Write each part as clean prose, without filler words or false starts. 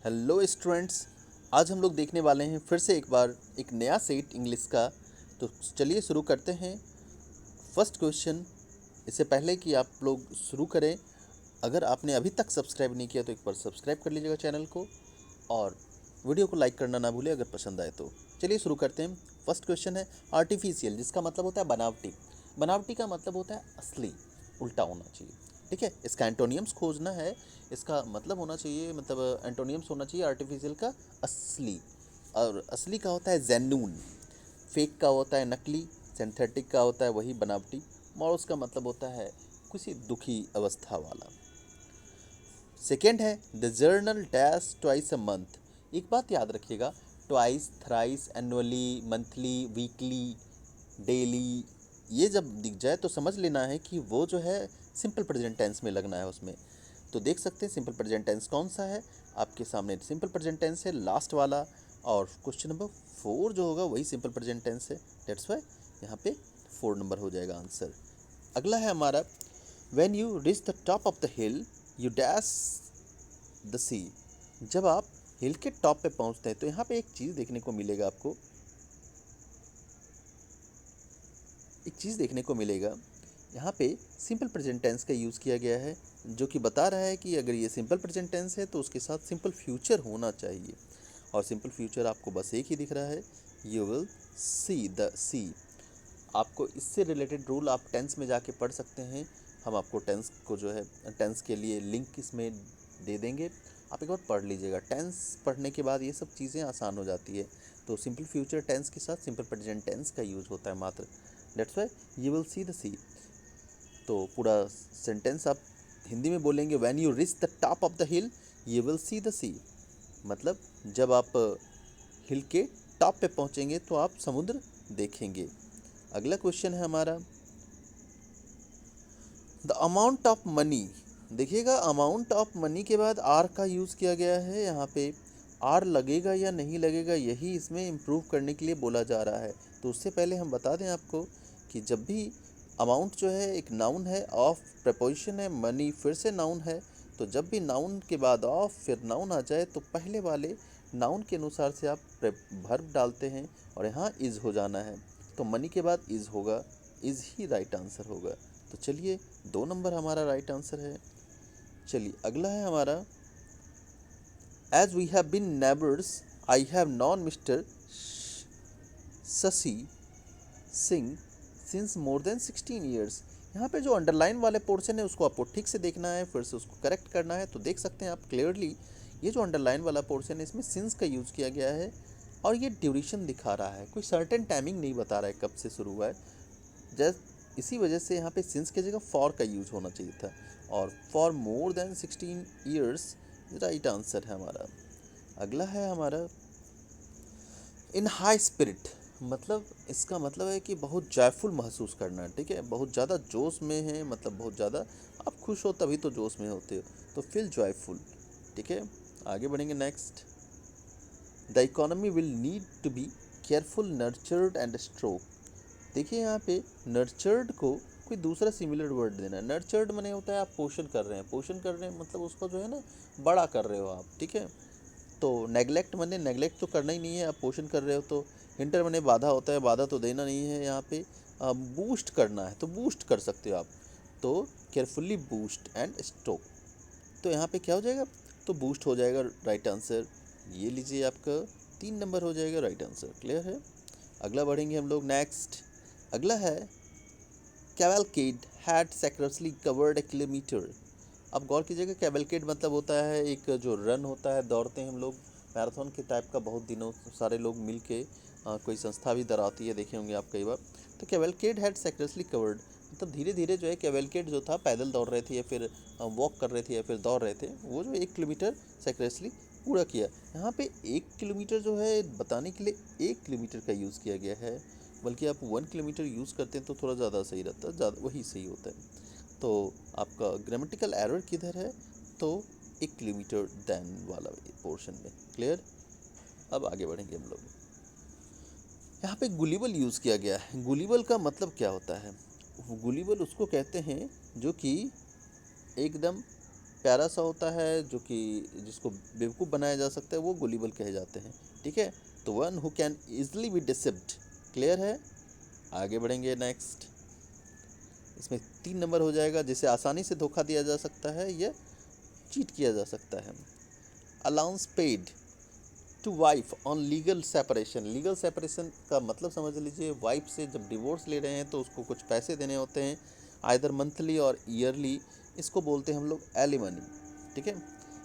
Hello students. आज हम लोग देखने वाले हैं फिर से एक बार एक नया सेट इंग्लिश का। तो चलिए शुरू करते हैं। First question. इससे पहले कि आप लोग शुरू करें, अगर आपने अभी तक सब्सक्राइब नहीं किया तो एक बार सब्सक्राइब कर लीजिएगा चैनल को, और वीडियो को लाइक करना ना भूलें अगर पसंद आए तो। चलिए शुरू करते हैं। फर्स्ट क्वेश्चन है आर्टिफिशियल, जिसका मतलब होता है बनावटी। बनावटी का मतलब होता है असली, उल्टा होना चाहिए। ठीक है, इसका एंटोनियम्स खोजना है। इसका मतलब होना चाहिए, मतलब एंटोनियम्स होना चाहिए आर्टिफिशियल का असली। और असली का होता है जेन्यून, फेक का होता है नकली, सिंथेटिक का होता है वही बनावटी, मॉरल्स का मतलब होता है किसी दुखी अवस्था वाला। सेकेंड है the journal dash twice a month. एक बात याद रखिएगा, twice, thrice, annually, monthly, weekly, daily, ये जब दिख जाए तो समझ लेना है कि वो जो है सिंपल प्रेजेंट टेंस में लगना है उसमें। तो देख सकते हैं सिंपल प्रेजेंट टेंस कौन सा है आपके सामने। सिंपल प्रेजेंट टेंस है लास्ट वाला, और क्वेश्चन नंबर 4 जो होगा वही सिंपल प्रेजेंट टेंस है। डेट्स वाई यहाँ पे 4 नंबर हो जाएगा आंसर। अगला है हमारा when you reach the top of the hill you dash the sea. जब आप हिल के टॉप पे पहुंचते हैं तो यहाँ पे एक चीज़ देखने को मिलेगा आपको, एक चीज़ देखने को मिलेगा। यहाँ पे सिंपल प्रेजेंट टेंस का यूज़ किया गया है, जो कि बता रहा है कि अगर ये सिंपल प्रेजेंट टेंस है तो उसके साथ सिंपल फ्यूचर होना चाहिए। और सिंपल फ्यूचर आपको बस एक ही दिख रहा है, यू विल सी द सी। आपको इससे रिलेटेड रूल आप टेंस में जाके पढ़ सकते हैं। हम आपको टेंस को जो है टेंस के लिए लिंक इसमें दे देंगे, आप एक बार पढ़ लीजिएगा। टेंस पढ़ने के बाद ये सब चीज़ें आसान हो जाती है। तो सिंपल फ्यूचर टेंस के साथ सिंपल प्रेजेंट टेंस का यूज होता है मात्र। That's why you will see the sea. तो पूरा सेंटेंस आप हिंदी में बोलेंगे, when you reach the top of the hill you will see the sea. मतलब जब आप हिल के टॉप पे पहुंचेंगे तो आप समुद्र देखेंगे। अगला क्वेश्चन है हमारा द अमाउंट ऑफ मनी। देखिएगा, अमाउंट ऑफ मनी के बाद आर का यूज़ किया गया है। यहाँ पे आर लगेगा या नहीं लगेगा, यही इसमें इम्प्रूव करने के लिए बोला जा रहा है। तो उससे पहले हम बता दें आपको कि जब भी अमाउंट जो है एक नाउन है, ऑफ प्रपोजिशन है, मनी फिर से नाउन है, तो जब भी नाउन के बाद ऑफ फिर नाउन आ जाए तो पहले वाले नाउन के अनुसार से आप वर्ब डालते हैं, और यहाँ इज़ हो जाना है। तो मनी के बाद इज़ होगा, इज़ ही राइट आंसर होगा। तो चलिए 2 नंबर हमारा राइट आंसर है। चलिए अगला है हमारा as we have been neighbours I have known Mr Shashi Singh since more than 16 years. यहाँ पे जो अंडरलाइन वाले पोर्शन है उसको आपको ठीक से देखना है, फिर से उसको करेक्ट करना है। तो देख सकते हैं आप क्लियरली, ये जो अंडरलाइन वाला पोर्शन है इसमें सिंस का यूज़ किया गया है, और ये ड्यूरेशन दिखा रहा है, कोई सर्टेन टाइमिंग नहीं बता रहा है कब से शुरू हुआ है। जस्ट इसी वजह से यहाँ पे सिंस की जगह फॉर का यूज होना चाहिए था, और for more than 16 years right answer है हमारा। अगला है हमारा इन हाई स्पिरिट। मतलब इसका मतलब है कि बहुत जॉयफुल महसूस करना है। ठीक है, बहुत ज़्यादा जोश में है, मतलब बहुत ज़्यादा आप खुश हो तभी तो जोश में होते हो, तो फील जॉयफुल। ठीक है, आगे बढ़ेंगे। Next the economy will need to be careful, nurtured and stroke. देखिए यहाँ पे नर्चर्ड को कोई दूसरा सिमिलर वर्ड देना है। नर्चर्ड माने होता है आप पोषण कर रहे हैं, पोषण कर रहे हैं मतलब उसको जो है ना बड़ा कर रहे हो आप। ठीक है, तो नेगलेक्ट माने नेगलेक्ट तो करना ही नहीं है, आप पोषण कर रहे हो। तो हिंटर माने बाधा होता है, बाधा तो देना नहीं है यहाँ पे। बूस्ट करना है तो बूस्ट कर सकते हो आप, तो केयरफुली बूस्ट एंड स्टोक। तो यहाँ पे क्या हो जाएगा, तो बूस्ट हो जाएगा राइट आंसर। ये लीजिए आपका 3 नंबर हो जाएगा राइट आंसर। क्लियर है। अगला बढ़ेंगे हम लोग। नेक्स्ट अगला है cavalcade had secretly covered a kilometre. अब गौर कीजिएगा, कैवलकेड मतलब होता है एक जो रन होता है, दौड़ते हैं हम लोग मैराथन के टाइप का, बहुत दिनों सारे लोग मिल के कोई संस्था भी डराती है, देखे होंगे आप कई बार। तो कैवलकेड हैड सेक्रेटली कवर्ड मतलब धीरे धीरे जो है कैवलकेड जो था पैदल दौड़ रहे थे या फिर वॉक कर रहे थे या फिर दौड़ रहे थे, वो जो 1 किलोमीटर सेक्रेटली पूरा किया। यहाँ पे 1 किलोमीटर जो है बताने के लिए 1 किलोमीटर का यूज़ किया गया है, बल्कि आप 1 किलोमीटर यूज़ करते हैं तो थोड़ा ज़्यादा सही रहता है, ज़्यादा वही सही होता है। तो आपका ग्रामेटिकल एरर किधर है, तो 1 किलोमीटर देन वाला पोर्शन में। क्लियर। अब आगे बढ़ेंगे हम लोग। यहाँ पे गुलिबल यूज़ किया गया है। गुलिबल का मतलब क्या होता है, गुलिबल उसको कहते हैं जो कि एकदम प्यारा सा होता है जो कि जिसको बेवकूफ़ बनाया जा सकता है वो गुलिबल कहे जाते हैं। ठीक है, तो one who can easily be deceived. Clear है, आगे बढ़ेंगे नेक्स्ट। इसमें 3 नंबर हो जाएगा, जिसे आसानी से धोखा दिया जा सकता है या चीट किया जा सकता है। Allowance paid to wife on legal separation. Legal separation का मतलब समझ लीजिए, वाइफ से जब डिवोर्स ले रहे हैं तो उसको कुछ पैसे देने होते हैं, आइदर मंथली और ईयरली। इसको बोलते हैं हम लोग एलिमनी। ठीक है,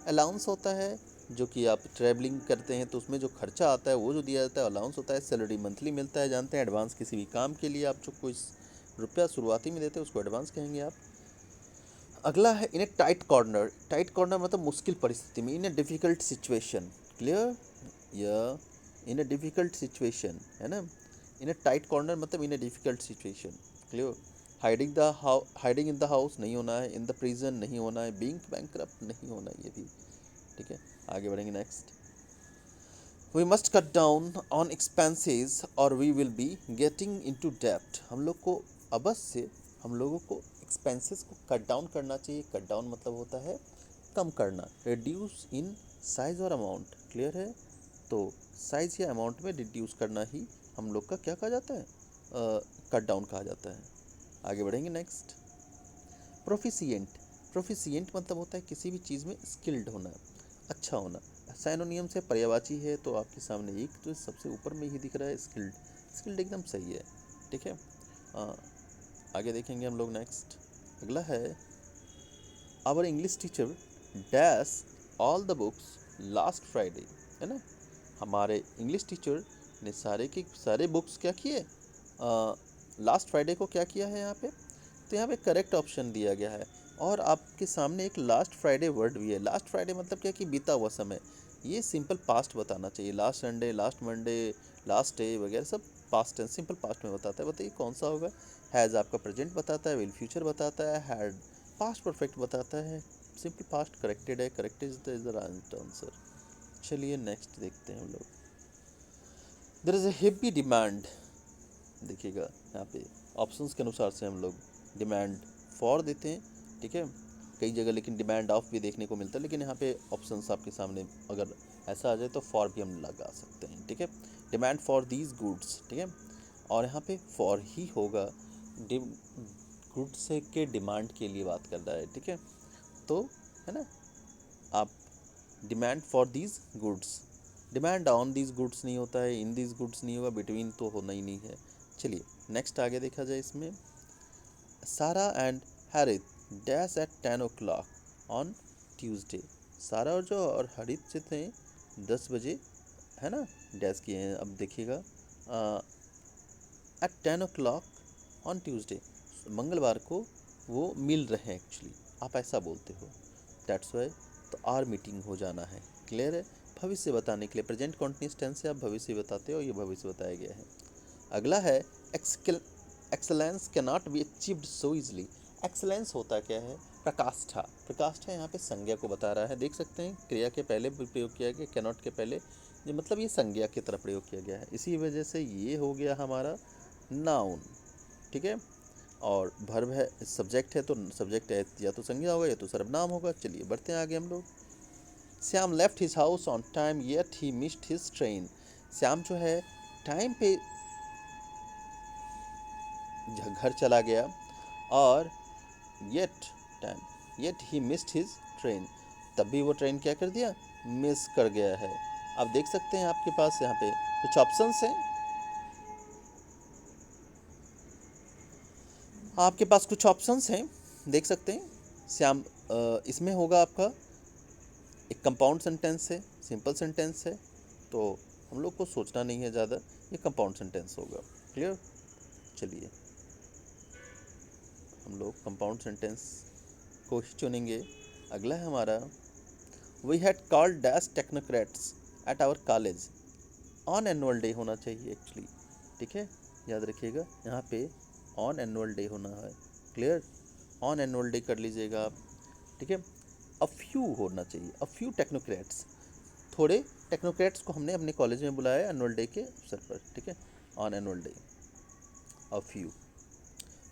अलाउंस होता है जो कि आप ट्रैवलिंग करते हैं तो उसमें जो खर्चा आता है वो जो दिया जाता है अलाउंस होता है। सैलरी मंथली मिलता है, जानते हैं। एडवांस किसी भी काम के लिए आप जो कोई रुपया शुरुआती में देते हैं उसको एडवांस कहेंगे आप। अगला है in a tight corner. Tight corner मतलब मुश्किल परिस्थिति में, in a difficult situation. Clear, या इन ए डिफ़िकल्ट सिचुएशन, है ना। इन ए टाइट कॉर्नर मतलब in a difficult situation. Clear, hiding in the house नहीं होना है, इन द प्रिजन नहीं होना है, बीइंग बैंकरप्ट नहीं होना है, ये भी। ठीक है, आगे बढ़ेंगे next. We must cut down on expenses और we will be getting into डेब्ट। हम लोग को अवश्य हम लोगों को एक्सपेंसेस को कट डाउन करना चाहिए। कट डाउन मतलब होता है कम करना, रिड्यूस इन साइज और अमाउंट। क्लियर है, तो साइज या अमाउंट में रिड्यूस करना ही हम लोग का क्या कहा जाता है, कट डाउन कहा जाता है। आगे बढ़ेंगे नेक्स्ट। प्रोफिशिएंट। प्रोफिशिएंट मतलब होता है किसी भी चीज़ में स्किल्ड होना, अच्छा होना। साइनोनियम से पर्यायवाची है, तो आपके सामने एक तो सबसे ऊपर में ही दिख रहा है स्किल्ड। स्किल्ड एकदम सही है। ठीक है, आगे देखेंगे हम लोग नेक्स्ट। अगला है our English teacher dash all the books last Friday, है ना। हमारे इंग्लिश टीचर ने सारे के सारे बुक्स क्या किए, लास्ट फ्राइडे को क्या किया है यहाँ पे। तो यहाँ पे करेक्ट ऑप्शन दिया गया है, और आपके सामने एक लास्ट फ्राइडे वर्ड भी है। लास्ट फ्राइडे मतलब क्या कि बीता हुआ समय, ये सिंपल पास्ट बताना चाहिए। Last Sunday, last Monday, last day वगैरह सब पास्ट टेंस, सिंपल पास्ट में बताता है। बताइए कौन सा होगा। हैज़ आपका प्रेजेंट बताता है, विल फ्यूचर बताता है, हैड पास्ट परफेक्ट बताता है, सिंपल पास्ट करेक्टेड है, corrected is the right answer. चलिए नेक्स्ट देखते हैं हम लोग। There is a heavy demand. देखिएगा यहाँ पे ऑप्शंस के अनुसार से हम लोग डिमांड फॉर देते हैं। ठीक है, कई जगह लेकिन डिमांड ऑफ भी देखने को मिलता है, लेकिन यहाँ पे ऑप्शंस आपके सामने अगर ऐसा आ जाए तो फॉर भी हम लगा सकते हैं। ठीक है, डिमांड फॉर दीज गुड्स। ठीक है, और यहाँ पे फॉर ही होगा, गुड्स के डिमांड के लिए बात कर रहा है। ठीक है, तो है ना, आप demand for these goods, demand on these goods नहीं होता है, इन दीज गुड्स नहीं होगा, बिटवीन तो होना ही नहीं है। चलिए नेक्स्ट आगे देखा जाए। इसमें Sarah and Harriet dash at 10 o'clock on Tuesday. Sarah और जो और हरित से थे 10 बजे, है ना, डैश किए हैं। अब देखिएगा एट 10 o'clock ऑन ट्यूसडे, मंगलवार को वो मिल रहे हैं। एक्चुअली आप ऐसा बोलते हो, दैट्स वाई, तो आर मीटिंग हो जाना है। क्लियर है, भविष्य बताने के लिए प्रेजेंट कॉन्टिन्यूअस टेंस से आप भविष्य बताते हो, ये भविष्य बताया गया है। अगला है excellence can not be achieved so easily. Excellence होता क्या है, प्रकाष्ठा। प्रकाष्ठा यहाँ पे संज्ञा को बता रहा है, देख सकते हैं क्रिया के पहले भी प्रयोग किया गया, कैन नॉट के पहले, ये मतलब ये संज्ञा की तरफ प्रयोग किया गया है, इसी वजह से ये हो गया हमारा नाउन। ठीक है, और वर्ब है, सब्जेक्ट है, तो सब्जेक्ट है या तो संज्ञा होगा या तो सर्वनाम होगा। चलिए बढ़ते हैं आगे हम लोग। Shyam left his house on time yet he missed his train. Shyam जो है टाइम पे घर चला गया, और yet he missed his train, तब भी वो ट्रेन क्या कर दिया, मिस कर गया है। आप देख सकते हैं आपके पास यहाँ पे कुछ ऑप्शंस हैं, आपके पास कुछ ऑप्शंस हैं, देख सकते हैं। श्याम इसमें होगा आपका एक कंपाउंड सेंटेंस है, सिंपल सेंटेंस है, तो हम लोग को सोचना नहीं है ज़्यादा, ये कंपाउंड सेंटेंस होगा। क्लियर, चलिए हम लोग कंपाउंड सेंटेंस को ही चुनेंगे। अगला है हमारा, we had called dash technocrats at our college on annual day होना चाहिए एक्चुअली। ठीक है, याद रखिएगा यहाँ पे ऑन एनुअल डे होना है। क्लियर, ऑन एनुअल डे कर लीजिएगा आप। ठीक है, अ फ्यू होना चाहिए, अ फ्यू टेक्नोक्रेट्स, थोड़े टेक्नोक्रेट्स को हमने अपने कॉलेज में बुलाया एनुअल डे के अवसर पर। ठीक है, on annual day, a few.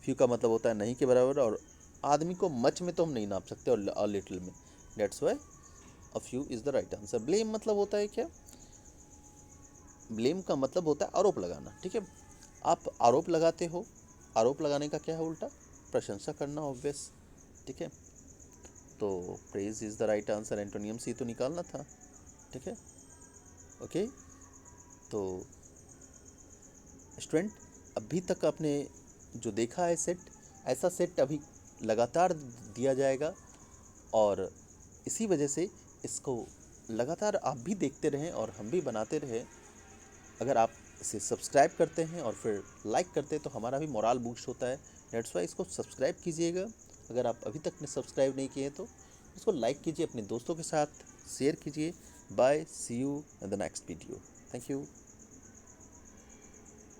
Few का मतलब होता है नहीं के बराबर, और आदमी को मच में तो हम नहीं नाप सकते, और लिटिल में। That's why a few is the right answer. Blame मतलब होता है क्या? ब्लेम का मतलब होता है आरोप लगाना, ठीक है। आप आरोप लगाते हो, आरोप लगाने का क्या है उल्टा? प्रशंसा करना, ऑब्वियस, ठीक है। तो praise is the right answer, antonym से ही तो निकालना था, ठीक है। ओके, तो स्टूडेंट अभी तक आपने जो देखा है सेट, ऐसा सेट अभी लगातार दिया जाएगा, और इसी वजह से इसको लगातार आप भी देखते रहें और हम भी बनाते रहें। अगर आप इसे सब्सक्राइब करते हैं और फिर लाइक करते हैं तो हमारा भी मोराल बूस्ट होता है। डेट्स वाई इसको सब्सक्राइब कीजिएगा। अगर आप अभी तक ने सब्सक्राइब नहीं किए हैं तो इसको लाइक कीजिए, अपने दोस्तों के साथ शेयर कीजिए। Bye, see you in the next video. Thank you.